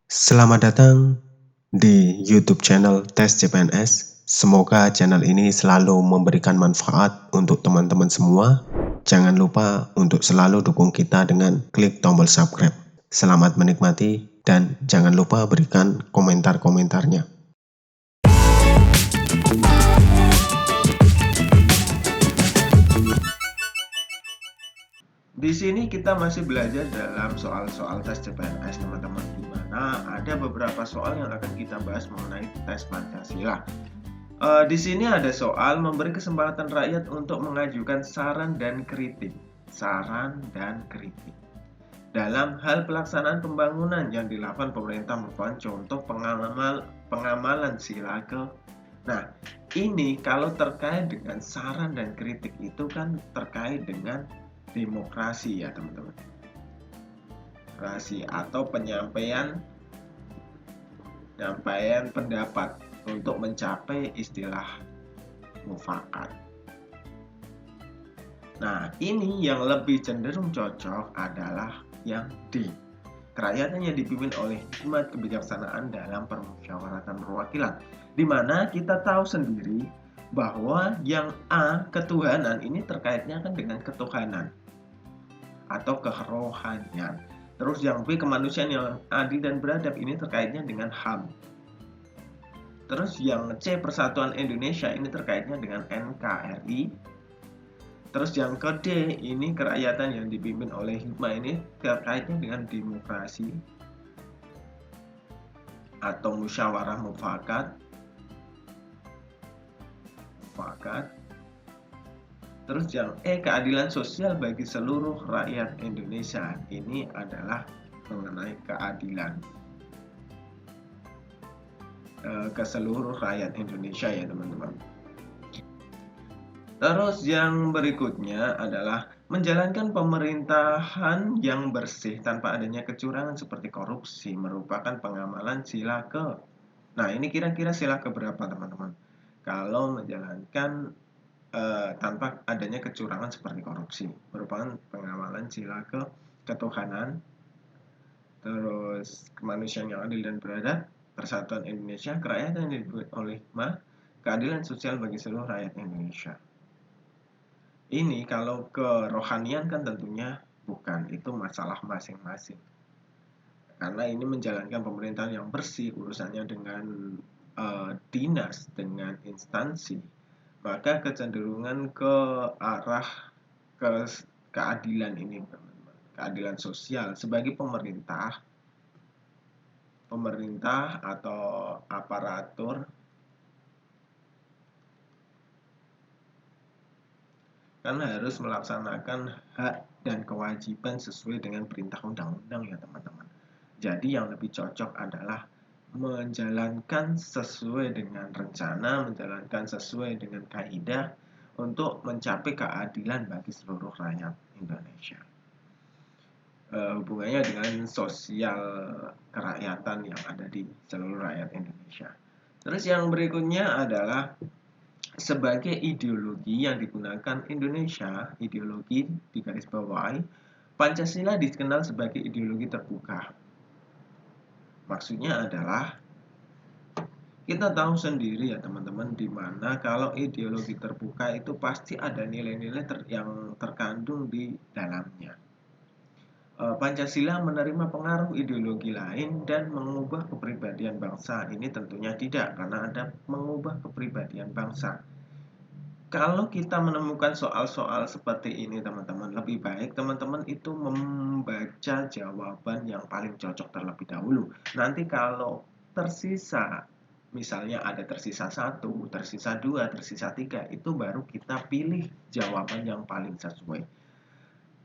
Selamat datang di YouTube channel Tes CPNS. Semoga channel ini selalu memberikan manfaat untuk teman-teman semua. Jangan lupa untuk selalu dukung kita dengan klik tombol subscribe. Selamat menikmati dan jangan lupa berikan komentar-komentarnya. Di sini kita masih belajar dalam soal-soal tes CPNS, teman-teman, di mana ada beberapa soal yang akan kita bahas mengenai tes Pancasila. Di sini ada soal memberi kesempatan rakyat untuk mengajukan saran dan kritik. Saran dan kritik. Dalam hal pelaksanaan pembangunan yang dilakukan pemerintah merupakan contoh pengamalan sila ke. Nah, ini kalau terkait dengan saran dan kritik itu kan terkait dengan demokrasi ya, teman-teman. Demokrasi atau penyampaian pendapat untuk mencapai istilah mufakat. Nah, ini yang lebih cenderung cocok adalah yang D. Kerakyatan yang dipimpin oleh hikmat kebijaksanaan dalam permusyawaratan perwakilan, di mana kita tahu sendiri bahwa yang A, ketuhanan, ini terkaitnya kan dengan ketuhanan atau kerohanian. Terus yang B, kemanusiaan yang adil dan beradab, ini terkaitnya dengan HAM. Terus yang C, persatuan Indonesia, ini terkaitnya dengan NKRI. Terus yang ke D, ini kerakyatan yang dipimpin oleh hikmah, ini terkaitnya dengan demokrasi atau musyawarah mufakat. Terus yang E, keadilan sosial bagi seluruh rakyat Indonesia. Ini adalah mengenai keadilan ke seluruh rakyat Indonesia ya, teman-teman. Terus yang berikutnya adalah menjalankan pemerintahan yang bersih tanpa adanya kecurangan seperti korupsi merupakan pengamalan sila ke. Nah, ini kira-kira sila ke berapa, teman-teman? Kalau menjalankan tanpa adanya kecurangan seperti korupsi merupakan pengamalan sila ke ketuhanan, terus kemanusiaan yang adil dan beradab, persatuan Indonesia, kerakyatan yang dibuat oleh hikmah, keadilan sosial bagi seluruh rakyat Indonesia. Ini kalau kerohanian kan tentunya bukan, itu masalah masing-masing. Karena ini menjalankan pemerintahan yang bersih, urusannya dengan dinas, dengan instansi, maka kecenderungan ke arah keadilan ini, teman-teman. Keadilan sosial sebagai pemerintah atau aparatur kan harus melaksanakan hak dan kewajiban sesuai dengan perintah undang-undang ya, teman-teman. Jadi yang lebih cocok adalah menjalankan sesuai dengan rencana, menjalankan sesuai dengan kaidah untuk mencapai keadilan bagi seluruh rakyat Indonesia. Hubungannya dengan sosial kerakyatan yang ada di seluruh rakyat Indonesia. Terus yang berikutnya adalah sebagai ideologi yang digunakan Indonesia, ideologi di garis bawahi, Pancasila dikenal sebagai ideologi terbuka. Maksudnya adalah kita tahu sendiri ya, teman-teman, di mana kalau ideologi terbuka itu pasti ada nilai-nilai yang terkandung di dalamnya. Pancasila menerima pengaruh ideologi lain dan mengubah kepribadian bangsa. Ini tentunya tidak, karena ada mengubah kepribadian bangsa. Kalau kita menemukan soal-soal seperti ini, teman-teman, lebih baik teman-teman itu membaca jawaban yang paling cocok terlebih dahulu. Nanti kalau tersisa, misalnya ada tersisa 1, tersisa 2, tersisa 3, itu baru kita pilih jawaban yang paling sesuai.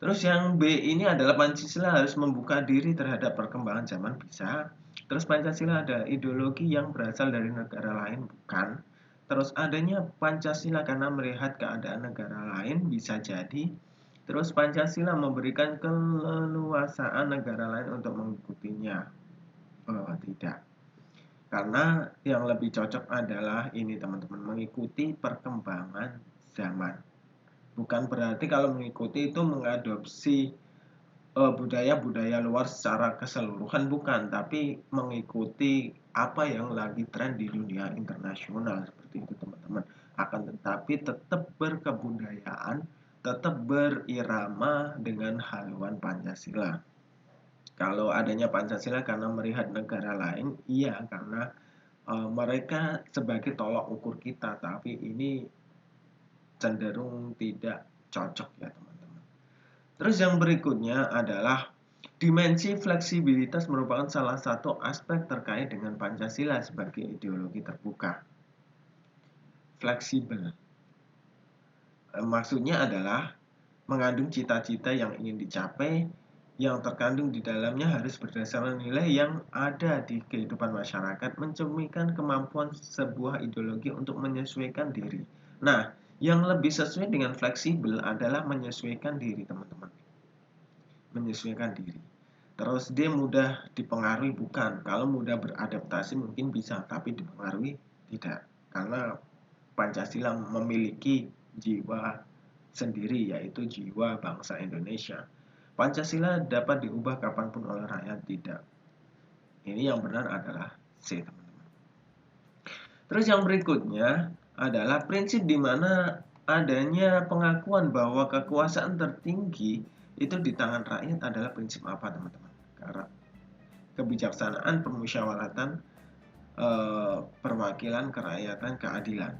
Terus yang B ini adalah Pancasila harus membuka diri terhadap perkembangan zaman, bisa. Terus Pancasila ada ideologi yang berasal dari negara lain, bukan. Terus adanya Pancasila karena melihat keadaan negara lain, bisa jadi. Terus Pancasila memberikan keleluasaan negara lain untuk mengikutinya. Tidak. Karena yang lebih cocok adalah ini, teman-teman, mengikuti perkembangan zaman. Bukan berarti kalau mengikuti itu mengadopsi budaya-budaya luar secara keseluruhan bukan, tapi mengikuti apa yang lagi tren di dunia internasional seperti itu teman-teman. Akan tetapi tetap berkebudayaan, tetap berirama dengan haluan Pancasila. Kalau adanya Pancasila karena melihat negara lain, iya karena mereka sebagai tolak ukur kita, tapi ini cenderung tidak cocok ya teman-teman. Terus yang berikutnya adalah dimensi fleksibilitas merupakan salah satu aspek terkait dengan Pancasila sebagai ideologi terbuka. Fleksibel. Maksudnya adalah mengandung cita-cita yang ingin dicapai, yang terkandung di dalamnya harus berdasarkan nilai yang ada di kehidupan masyarakat, mencerminkan kemampuan sebuah ideologi untuk menyesuaikan diri. Nah, yang lebih sesuai dengan fleksibel adalah menyesuaikan diri, teman-teman. Menyesuaikan diri. Terus dia mudah dipengaruhi bukan. Kalau mudah beradaptasi mungkin bisa, tapi dipengaruhi tidak. Karena Pancasila memiliki jiwa sendiri, yaitu jiwa bangsa Indonesia. Pancasila dapat diubah kapanpun oleh rakyat, tidak. Ini yang benar adalah C, teman-teman. Terus yang berikutnya adalah prinsip di mana adanya pengakuan bahwa kekuasaan tertinggi itu di tangan rakyat adalah prinsip apa, teman-teman? Karena kebijaksanaan, permusyawaratan, perwakilan, kerakyatan, keadilan.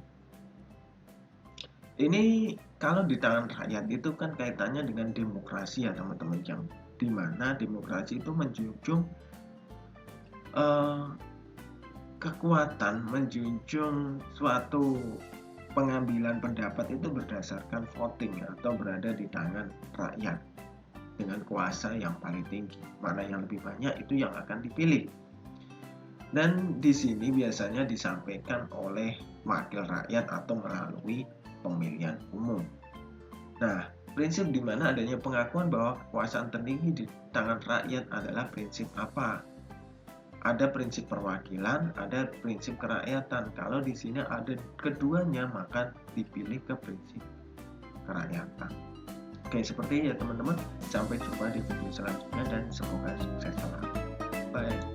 Ini kalau di tangan rakyat itu kan kaitannya dengan demokrasi ya teman-teman, yang dimana demokrasi itu menjunjung kekuatan, menjunjung suatu pengambilan pendapat itu berdasarkan voting atau berada di tangan rakyat dengan kuasa yang paling tinggi. Mana yang lebih banyak itu yang akan dipilih. Dan di sini biasanya disampaikan oleh wakil rakyat atau melalui pemilihan umum. Nah, prinsip di mana adanya pengakuan bahwa kekuasaan tertinggi di tangan rakyat adalah prinsip apa? Ada prinsip perwakilan, ada prinsip kerakyatan. Kalau di sini ada keduanya, maka dipilih ke prinsip kerakyatan. Oke, seperti ya teman-teman. Sampai jumpa di video selanjutnya dan semoga sukses selalu. Bye.